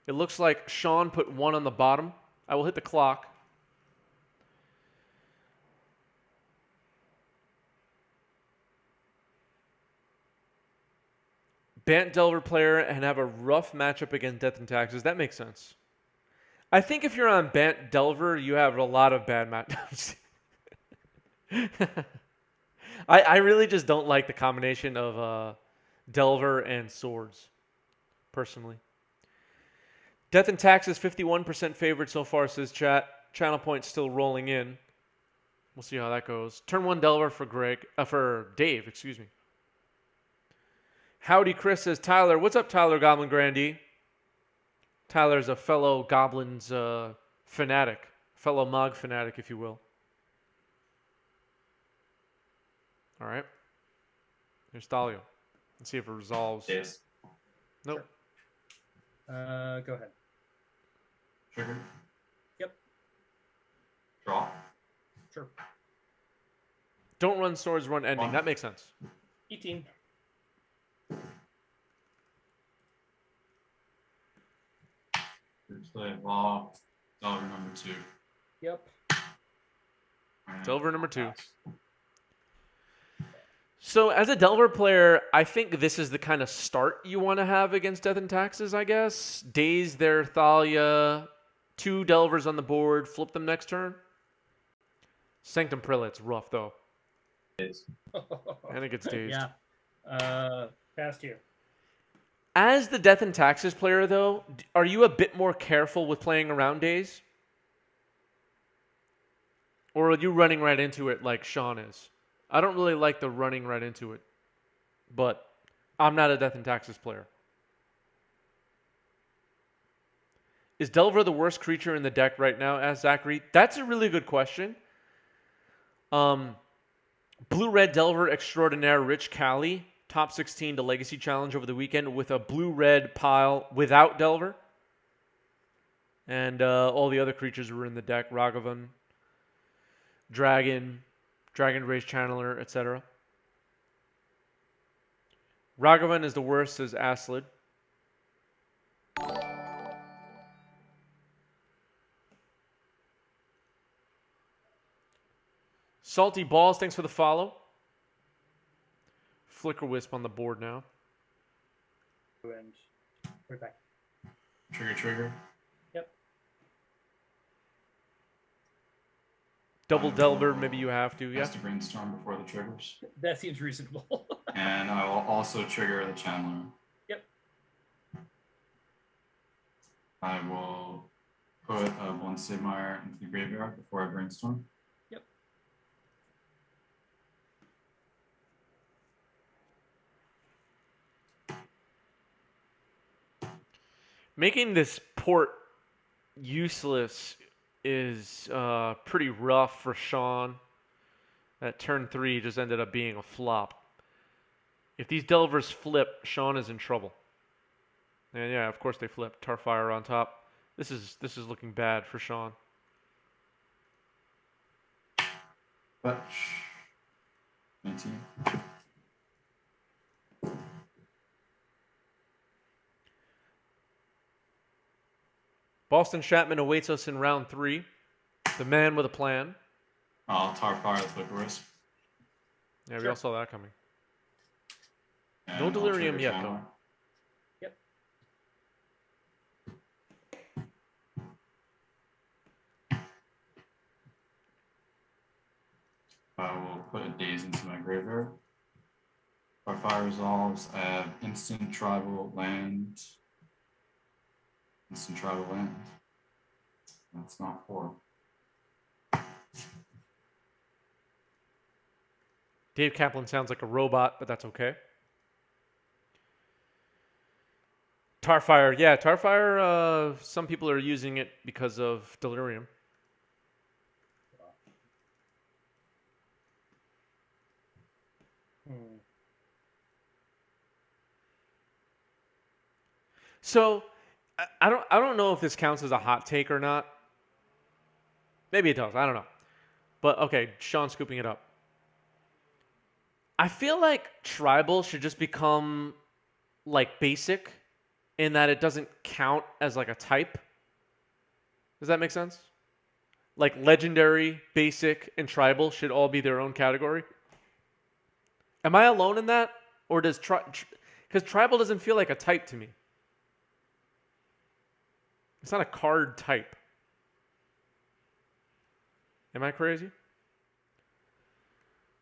It looks like Sean put 1 on the bottom. I will hit the clock. Bant Delver player and have a rough matchup against Death and Taxes. That makes sense. I think if you're on Bant Delver, you have a lot of bad matchups. I really just don't like the combination of Delver and Swords, personally. Death and Taxes 51% favored so far, says chat. Channel points still rolling in. We'll see how that goes. Turn 1 Delver for Dave, excuse me. Howdy Chris says, Tyler, what's up, Tyler Goblin Grandee? Tyler's a fellow Goblins fanatic, fellow Mog fanatic, if you will. All right. Here's Thalio. Let's see if it resolves. Yes. Nope. Sure. Go ahead. Trigger. Yep. Draw. Sure. Don't run swords, run ending. 1. That makes sense. 18. Play law. Delver number 2. Yep. Delver number 2. So as a Delver player, I think this is the kind of start you want to have against Death and Taxes, I guess. Daze their Thalia, 2 Delvers on the board, flip them next turn. Sanctum Prelate's rough, though. It is. And it gets dazed. Yeah. Past you. As the Death and Taxes player, though, are you a bit more careful with playing around Daze? Or are you running right into it like Sean is? I don't really like the running right into it. But I'm not a Death and Taxes player. Is Delver the worst creature in the deck right now? Asked Zachary. That's a really good question. Blue-Red Delver Extraordinaire Rich Callie. Top 16 to Legacy Challenge over the weekend with a blue-red pile without Delver. And all the other creatures were in the deck. Ragavan, Dragon Race Channeler, etc. Ragavan is the worst, says Aslid. Salty Balls, thanks for the follow. Flicker Wisp on the board now. And right back. Trigger. Yep. Double Delver, maybe you have to, yeah. Has to brainstorm before the triggers. That seems reasonable. And I will also trigger the Channeler. Yep. I will put one Sigmire into the graveyard before I brainstorm. Yep. Making this port useless is pretty rough for Sean. That turn 3 just ended up being a flop. If these Delvers flip, Sean is in trouble. And yeah, of course they flip. Tarfire on top. This is looking bad for Sean. Fetch. 19. Boston Chapman awaits us in round 3. The man with a plan. I'll Tarfire the Flicker Wisp. Yeah, we Sure. all saw that coming. And No I'll Delirium trigger yet, Channeler. though. Yep. I will put a Daze into my graveyard. Tarfire resolves. I have instant tribal land. Instant tribal land. That's not 4. Dave Kaplan sounds like a robot, but that's okay. Tarfire, yeah, Tarfire, some people are using it because of Delirium. So, I don't know if this counts as a hot take or not. Maybe it does, I don't know. But okay, Sean's scooping it up. I feel like Tribal should just become like basic in that it doesn't count as like a type. Does that make sense? Like legendary, basic, and tribal should all be their own category. Am I alone in that? Or does because tribal doesn't feel like a type to me. It's not a card type. Am I crazy?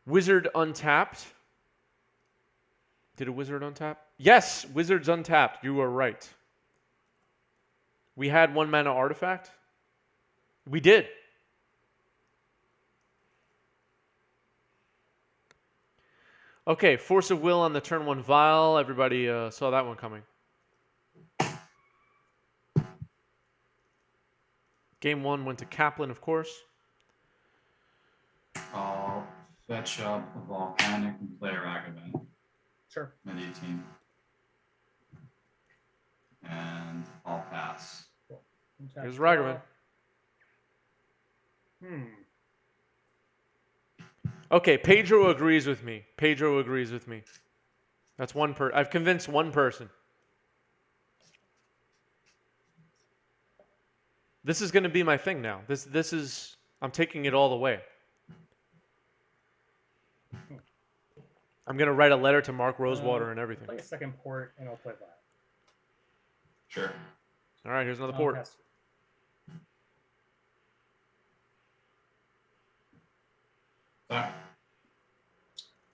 Wizard untapped. Did a wizard untap? Yes, wizards untapped. You are right. We had 1 mana artifact. We did. Okay, Force of Will on the turn 1 Vial. Everybody saw that one coming. Game 1 went to Kaplan, of course. I'll fetch up a volcanic and play a Ragavan. Sure. At 18. And I'll pass. Cool. Here's Ragavan. Okay, Pedro agrees with me. Pedro agrees with me. That's one I've convinced one person. This is going to be my thing now. This is I'm taking it all the way. I'm going to write a letter to Mark Rosewater and everything. Play a second port, and I'll play that. Sure. All right, here's another port. Pass.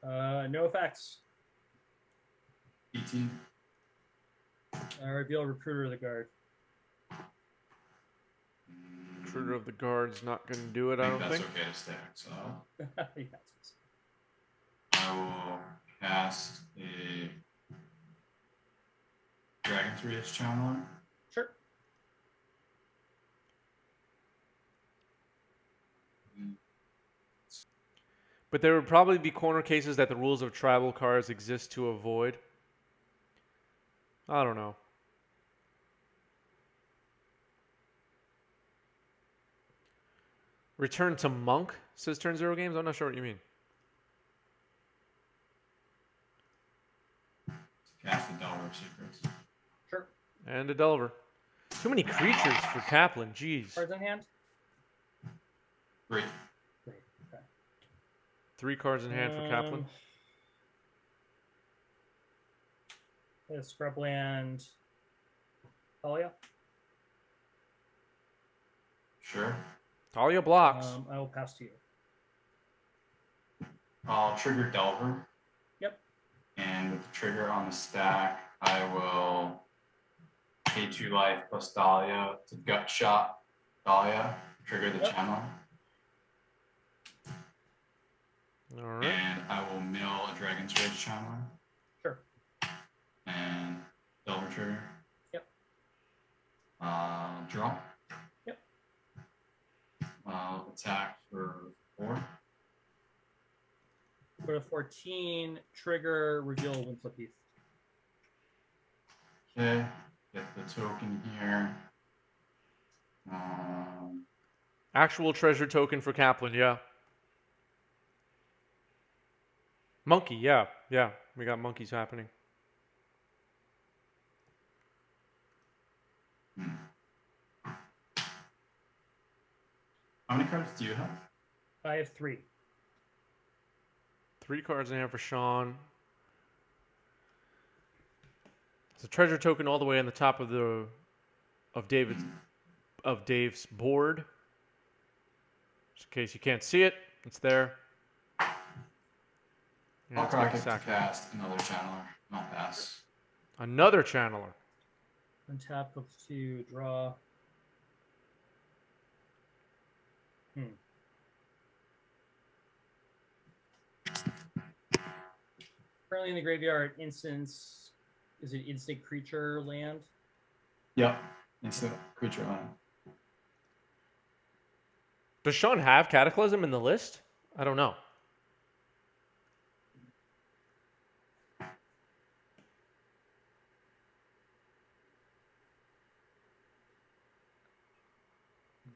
Sorry. No effects. 18. Reveal Recruiter of the Guard. Intruder of the Guard's not going to do it, I I don't think think. that's okay to stack. So Yes. I will cast a Dragon's Reach Channeler. Sure. But there would probably be corner cases that the rules of tribal cards exist to avoid. I don't know. Return to Monk, says turn 0 games. I'm not sure what you mean. Cast the Delver of Secrets. Sure. And a Delver. Too many creatures for Kaplan. Jeez. Cards in hand? 3. Great. Okay. 3 cards in hand for Kaplan. Scrubland. Talia? Sure. Talia blocks. I will pass to you. I'll trigger Delver. Yep. And with the trigger on the stack, I will pay 2 life plus Dahlia to gut shot Dahlia, trigger the channel. All right. And I will mill a Dragon's Rage Channeler. Sure. And Delver trigger. Yep. Draw. Yep. Attack for 4. For the 14, trigger, reveal Winslow Heath. Okay, get the token here. Actual treasure token for Kaplan, yeah. Monkey, yeah. Yeah, we got monkeys happening. How many cards do you have? I have 3. 3 cards in hand for Sean. It's a treasure token all the way on the top of Dave's board. Just in case you can't see it, it's there. I'll crack it to cast another channeler, not pass. Another channeler. Untap, up to draw. Currently in the graveyard, instance. Is it instant creature land? Yep, instant creature land. Does Sean have Cataclysm in the list? I don't know.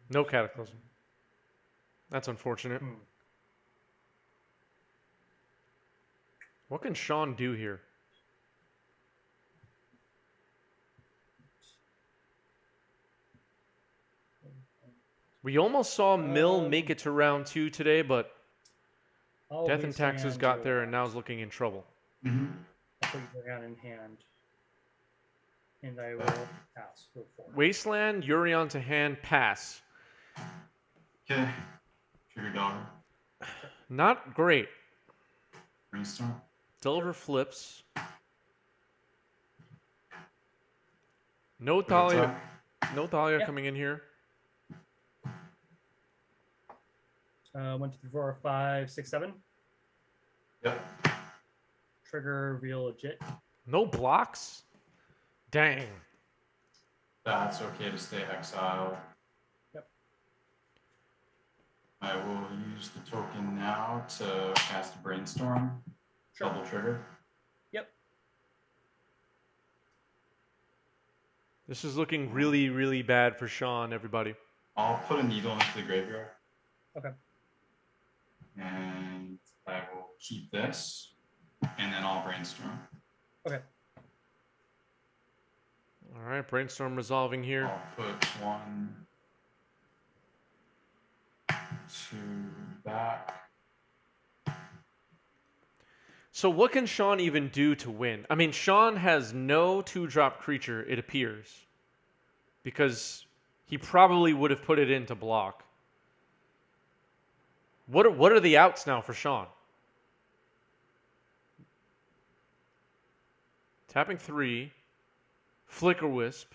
No Cataclysm. That's unfortunate. What can Sean do here? We almost saw Mill make it to round 2 today, but I'll Death and Taxes wasteland got your there and now land. is looking in trouble. Mm-hmm. I'll put Urion in hand. And I will pass for 4. Wasteland, Urion to hand, pass. Okay. Trigger Delver. Not great. Brainstorm. Delver flips. No Quick Thalia, attack. no Thalia Yep. coming in here. 1, 2, 3, 4, 5, 6, 7. Yep. Trigger, reveal Izzet. No blocks? Dang. That's okay to stay exiled. Yep. I will use the token now to cast a Brainstorm. Sure. Double trigger. Yep. This is looking really, really bad for Sean, everybody. I'll put a needle into the graveyard. Okay. And I will keep this. And then I'll Brainstorm. Okay. All right, Brainstorm resolving here. I'll put 1, 2 back. So what can Sean even do to win? I mean, Sean has no 2-drop creature, it appears. Because he probably would have put it in to block. What are the outs now for Sean? Tapping 3. Flicker Wisp.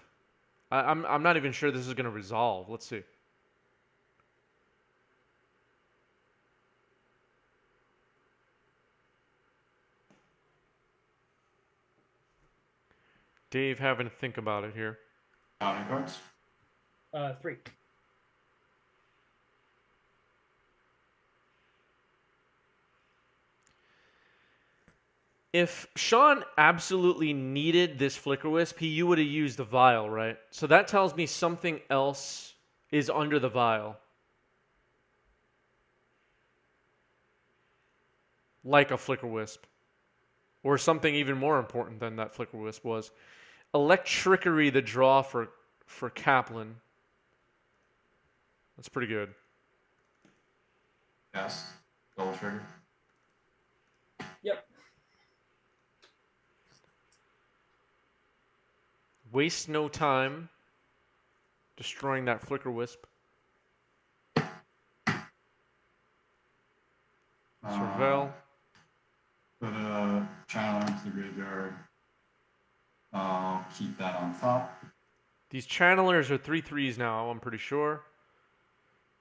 I'm not even sure this is going to resolve. Let's see. Dave having to think about it here. Counting cards. 3. If Sean absolutely needed this Flicker Wisp, he would have used the vial, right? So that tells me something else is under the vial. Like a Flicker Wisp. Or something even more important than that Flicker Wisp was. Electrickery, the draw for Kaplan. That's pretty good. Yes. Double trigger. Yep. Waste no time destroying that Flicker Wisp. Surveil. Put a channel into the graveyard. I'll keep that on top. These channelers are 3/3s now, I'm pretty sure.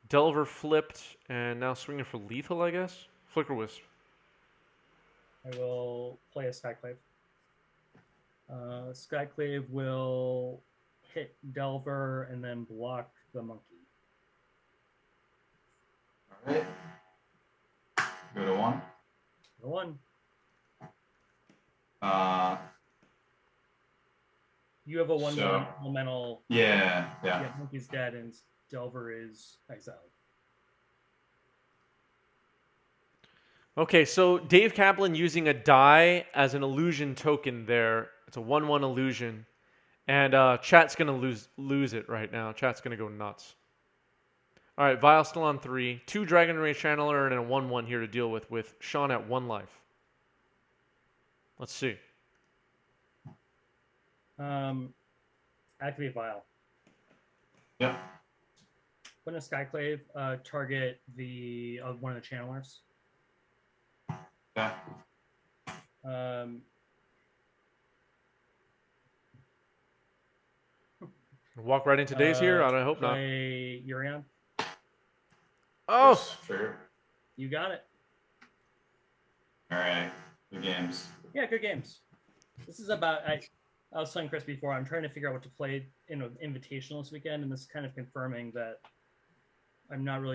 Delver flipped and now swinging for lethal, I guess. Flicker Wisp. I will play a Skyclave. Skyclave will hit Delver and then block the monkey. All right. Go to 1. The 1. You have a 1/1 So- elemental. Yeah. Yeah, monkey's dead and Delver is exiled. Okay, so Dave Kaplan using a die as an illusion token there. It's a 1/1 illusion. And chat's going to lose it right now. Chat's going to go nuts. All right, Vial still on 3. 2 Dragon Ray Channeler and a 1/1 here to deal with Sean at 1 life. Let's see. Activate Vial. Yep. Put in a Skyclave, target the one of the channelers. Yeah. Walk right into Dave's here? I hope not. Play Urion. Oh! Trigger. You got it. All right. Good games. Yeah, good games. This is about I was telling Chris before, I'm trying to figure out what to play in an invitational this weekend, and this is kind of confirming that I'm not really